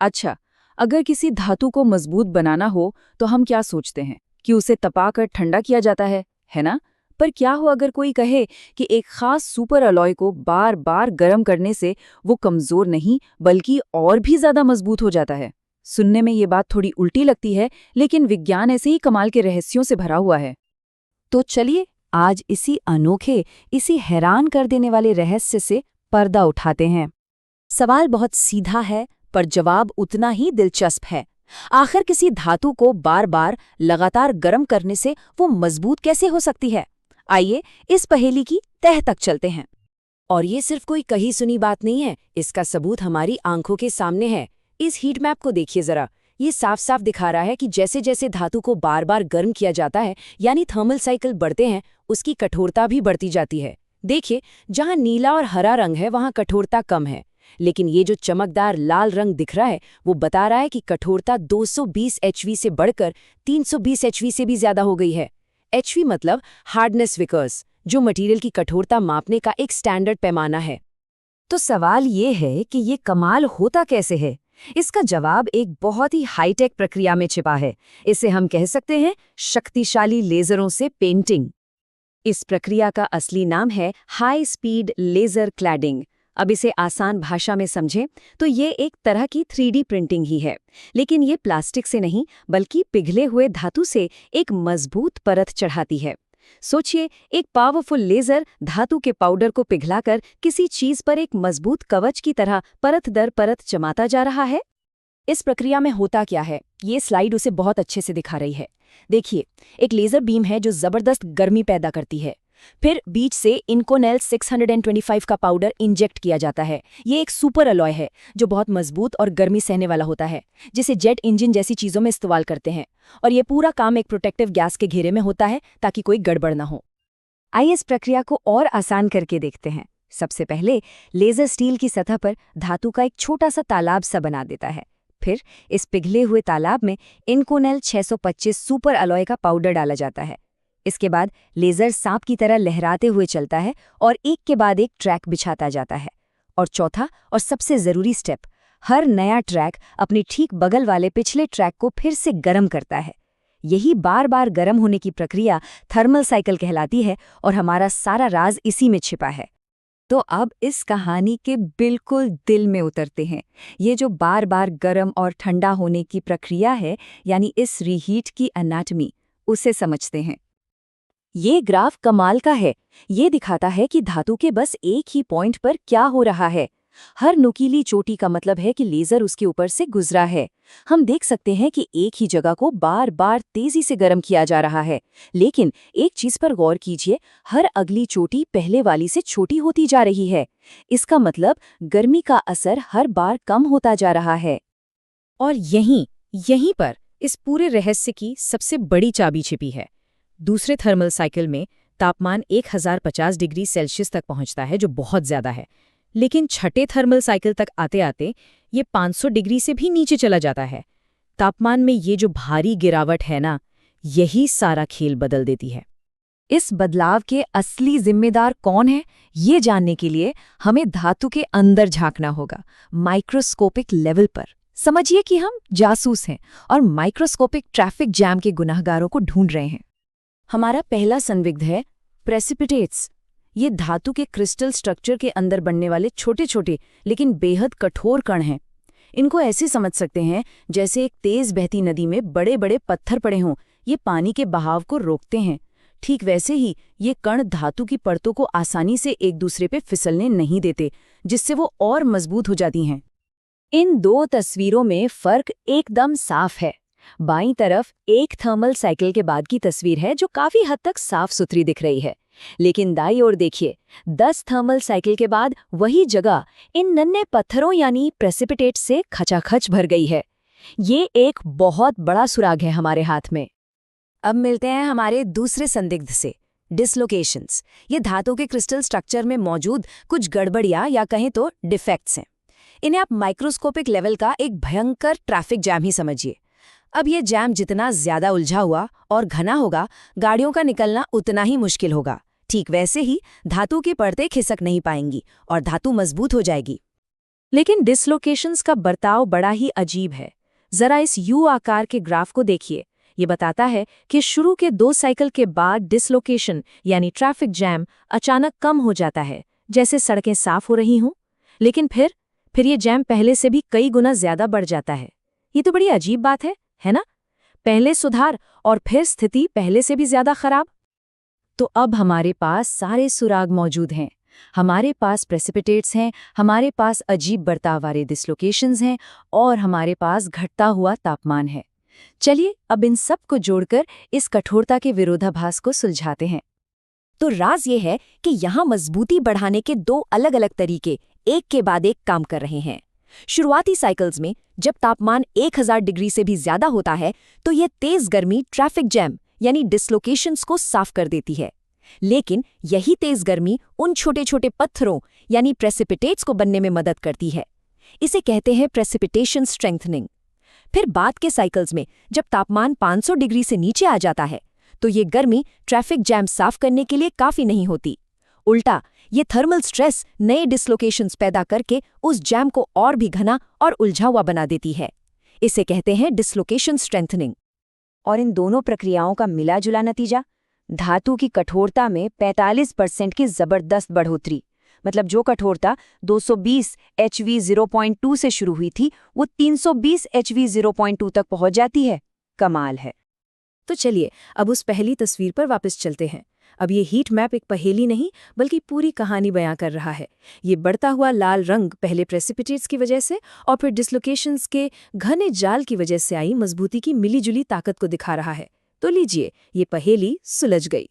अच्छा, अगर किसी धातु को मजबूत बनाना हो तो हम क्या सोचते हैं कि उसे तपाकर ठंडा किया जाता है ना? पर क्या हो अगर कोई कहे कि एक खास सुपर अलॉय को बार बार गर्म करने से वो कमजोर नहीं बल्कि और भी ज्यादा मजबूत हो जाता है? सुनने में ये बात थोड़ी उल्टी लगती है, लेकिन विज्ञान ऐसे ही कमाल के रहस्यों से भरा हुआ है। तो चलिए आज इसी अनोखे, इसी हैरान कर देने वाले रहस्य से पर्दा उठाते हैं। सवाल बहुत सीधा है, पर जवाब उतना ही दिलचस्प है। आखिर किसी धातु को बार बार लगातार गर्म करने से वो मजबूत कैसे हो सकती है? आइए इस पहेली की तह तक चलते हैं। और ये सिर्फ कोई कही सुनी बात नहीं है, इसका सबूत हमारी आंखों के सामने है। इस हीट मैप को देखिए जरा। ये साफ साफ दिखा रहा है कि जैसे जैसे धातु को बार बार गर्म किया जाता है, यानी थर्मल साइकिल बढ़ते हैं, उसकी कठोरता भी बढ़ती जाती है। देखिए, जहां नीला और हरा रंग है वहां कठोरता कम है, लेकिन ये जो चमकदार लाल रंग दिख रहा है वो बता रहा है कि कठोरता 220 एचवी से बढ़कर 320 एचवी से भी ज्यादा हो गई है। एचवी मतलब हार्डनेस विकर्स, जो मटेरियल की कठोरता मापने का एक स्टैंडर्ड पैमाना है। तो सवाल ये है कि ये कमाल होता कैसे है? इसका जवाब एक बहुत ही हाईटेक प्रक्रिया में छिपा है। इसे हम कह सकते हैं शक्तिशाली लेजरों से पेंटिंग। इस प्रक्रिया का असली नाम है हाई स्पीड लेजर क्लैडिंग। अब इसे आसान भाषा में समझें तो ये एक तरह की 3D प्रिंटिंग ही है, लेकिन ये प्लास्टिक से नहीं बल्कि पिघले हुए धातु से एक मजबूत परत चढ़ाती है। सोचिए, एक पावरफुल लेजर धातु के पाउडर को पिघलाकर किसी चीज पर एक मजबूत कवच की तरह परत दर परत जमाता जा रहा है। इस प्रक्रिया में होता क्या है, ये स्लाइड उसे बहुत अच्छे से दिखा रही है। देखिए, एक लेजर बीम है जो जबरदस्त गर्मी पैदा करती है। फिर बीच से इनकोनेल 625 का पाउडर इंजेक्ट किया जाता है। ये एक सुपर अलॉय है जो बहुत मजबूत और गर्मी सहने वाला होता है, जिसे जेट इंजन जैसी चीजों में इस्तेमाल करते हैं। और ये पूरा काम एक प्रोटेक्टिव गैस के घेरे में होता है ताकि कोई गड़बड़ ना हो। आइए इस प्रक्रिया को और आसान करके देखते हैं। सबसे पहले लेजर स्टील की सतह पर धातु का एक छोटा सा तालाब सा बना देता है। फिर इस पिघले हुए तालाब में इनकोनेल 625 सुपर अलॉय का पाउडर डाला जाता है। इसके बाद लेजर सांप की तरह लहराते हुए चलता है और एक के बाद एक ट्रैक बिछाता जाता है। और चौथा और सबसे जरूरी स्टेप, हर नया ट्रैक अपनी ठीक बगल वाले पिछले ट्रैक को फिर से गर्म करता है। यही बार बार गर्म होने की प्रक्रिया थर्मल साइकिल कहलाती है और हमारा सारा राज इसी में छिपा है। तो अब इस कहानी के बिल्कुल दिल में उतरते हैं। ये जो बार बार गर्म और ठंडा होने की प्रक्रिया है, यानी इस रीहीट की एनाटॉमी, उसे समझते हैं। ये ग्राफ कमाल का है। ये दिखाता है कि धातु के बस एक ही पॉइंट पर क्या हो रहा है। हर नुकीली चोटी का मतलब है कि लेजर उसके ऊपर से गुजरा है। हम देख सकते हैं कि एक ही जगह को बार बार तेजी से गर्म किया जा रहा है, लेकिन एक चीज पर गौर कीजिए, हर अगली चोटी पहले वाली से छोटी होती जा रही है। इसका मतलब गर्मी का असर हर बार कम होता जा रहा है। और यहीं पर इस पूरे रहस्य की सबसे बड़ी चाबी छिपी है। दूसरे थर्मल साइकिल में तापमान 1050 डिग्री सेल्सियस तक पहुंचता है, जो बहुत ज्यादा है। लेकिन छठे थर्मल साइकिल तक आते आते ये 500 डिग्री से भी नीचे चला जाता है। तापमान में ये जो भारी गिरावट है ना, यही सारा खेल बदल देती है। इस बदलाव के असली जिम्मेदार कौन है, ये जानने के लिए हमें धातु के अंदर झांकना होगा, माइक्रोस्कोपिक लेवल पर। समझिए कि हम जासूस हैं और माइक्रोस्कोपिक ट्रैफिक जैम के गुनाहगारों को ढूंढ रहे हैं। हमारा पहला संदिग्ध है प्रेसिपिटेट्स। ये धातु के क्रिस्टल स्ट्रक्चर के अंदर बनने वाले छोटे छोटे लेकिन बेहद कठोर कण हैं। इनको ऐसे समझ सकते हैं जैसे एक तेज बहती नदी में बड़े बड़े पत्थर पड़े हों। ये पानी के बहाव को रोकते हैं। ठीक वैसे ही ये कण धातु की परतों को आसानी से एक दूसरे पे फिसलने नहीं देते, जिससे वो और मजबूत हो जाती हैं। इन दो तस्वीरों में फर्क एकदम साफ है। बाईं तरफ एक थर्मल साइकिल के बाद की तस्वीर है जो काफी हद तक साफ सुथरी दिख रही है, लेकिन दाईं ओर देखिए, 10 थर्मल साइकिल के बाद वही जगह इन नन्हे पत्थरों यानी प्रेसिपिटेट से खचाखच भर गई है। ये एक बहुत बड़ा सुराग है हमारे हाथ में। अब मिलते हैं हमारे दूसरे संदिग्ध से, डिसलोकेशंस। ये धातु के क्रिस्टल स्ट्रक्चर में मौजूद कुछ गड़बड़ियां या कहें तो डिफेक्ट्स हैं। इन्हें आप माइक्रोस्कोपिक लेवल का एक भयंकर ट्रैफिक जैम ही समझिए। अब ये जैम जितना ज्यादा उलझा हुआ और घना होगा, गाड़ियों का निकलना उतना ही मुश्किल होगा। ठीक वैसे ही धातु की परतें खिसक नहीं पाएंगी और धातु मजबूत हो जाएगी। लेकिन डिसलोकेशंस का बर्ताव बड़ा ही अजीब है। जरा इस यू आकार के ग्राफ को देखिए। ये बताता है कि शुरू के 2 साइकिल के बाद डिसलोकेशन यानी ट्रैफिक जैम अचानक कम हो जाता है, जैसे सड़कें साफ हो रही हों। लेकिन फिर ये जैम पहले से भी कई गुना ज्यादा बढ़ जाता है। ये तो बड़ी अजीब बात है ना? पहले सुधार और फिर स्थिति पहले से भी ज्यादा खराब। तो अब हमारे पास सारे सुराग मौजूद हैं। हमारे पास प्रेसिपिटेट्स हैं, हमारे पास अजीब बर्ताव वाले डिसलोकेशंस हैं और हमारे पास घटता हुआ तापमान है। चलिए अब इन सब को जोड़कर इस कठोरता के विरोधाभास को सुलझाते हैं। तो राज ये है कि यहाँ मजबूती बढ़ाने के 2 अलग-अलग तरीके एक के बाद एक काम कर रहे हैं। शुरुआती साइकिल्स में जब तापमान 1000 डिग्री से भी ज्यादा होता है तो ये तेज गर्मी ट्रैफिक जैम यानी डिसलोकेशंस को साफ कर देती है। लेकिन यही तेज गर्मी उन छोटे छोटे पत्थरों यानी प्रेसिपिटेट्स को बनने में मदद करती है। इसे कहते हैं प्रेसिपिटेशन स्ट्रेंथनिंग। फिर बाद के साइकिल्स में जब तापमान 500 डिग्री से नीचे आ जाता है तो ये गर्मी ट्रैफिक जैम साफ करने के लिए काफी नहीं होती। उल्टा ये थर्मल स्ट्रेस नए डिसलोकेशंस पैदा करके उस जैम को और भी घना और उलझा हुआ बना देती है। इसे कहते हैं डिसलोकेशन स्ट्रेंथनिंग। और इन दोनों प्रक्रियाओं का मिला जुला नतीजा, धातु की कठोरता में 45% की जबरदस्त बढ़ोतरी। मतलब जो कठोरता 220 HV 0.2 से शुरू हुई थी वो 320 HV 0.2 तक पहुंच जाती है। कमाल है। तो चलिए अब उस पहली तस्वीर पर वापस चलते हैं। अब ये हीट मैप एक पहेली नहीं बल्कि पूरी कहानी बयां कर रहा है। ये बढ़ता हुआ लाल रंग पहले प्रेसिपिटेट्स की वजह से और फिर डिसलोकेशंस के घने जाल की वजह से आई मजबूती की मिलीजुली ताकत को दिखा रहा है। तो लीजिए, ये पहेली सुलझ गई।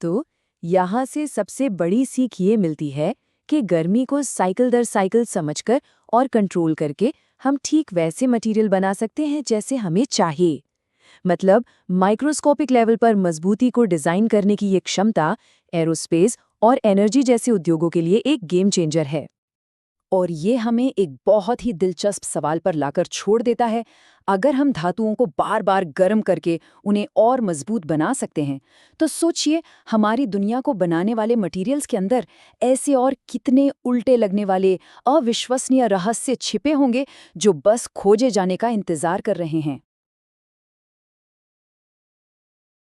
तो यहाँ से सबसे बड़ी सीख ये मिलती है कि गर्मी को साइकिल दर साइकिल समझकर और कंट्रोल करके हम ठीक वैसे मटेरियल बना सकते हैं जैसे हमें चाहिए। मतलब माइक्रोस्कोपिक लेवल पर मजबूती को डिजाइन करने की ये क्षमता एरोस्पेस और एनर्जी जैसे उद्योगों के लिए एक गेम चेंजर है। और ये हमें एक बहुत ही दिलचस्प सवाल पर लाकर छोड़ देता है। अगर हम धातुओं को बार बार गर्म करके उन्हें और मजबूत बना सकते हैं तो सोचिए हमारी दुनिया को बनाने वाले मटेरियल्स के अंदर ऐसे और कितने उल्टे लगने वाले अविश्वसनीय रहस्य छिपे होंगे जो बस खोजे जाने का इंतजार कर रहे हैं।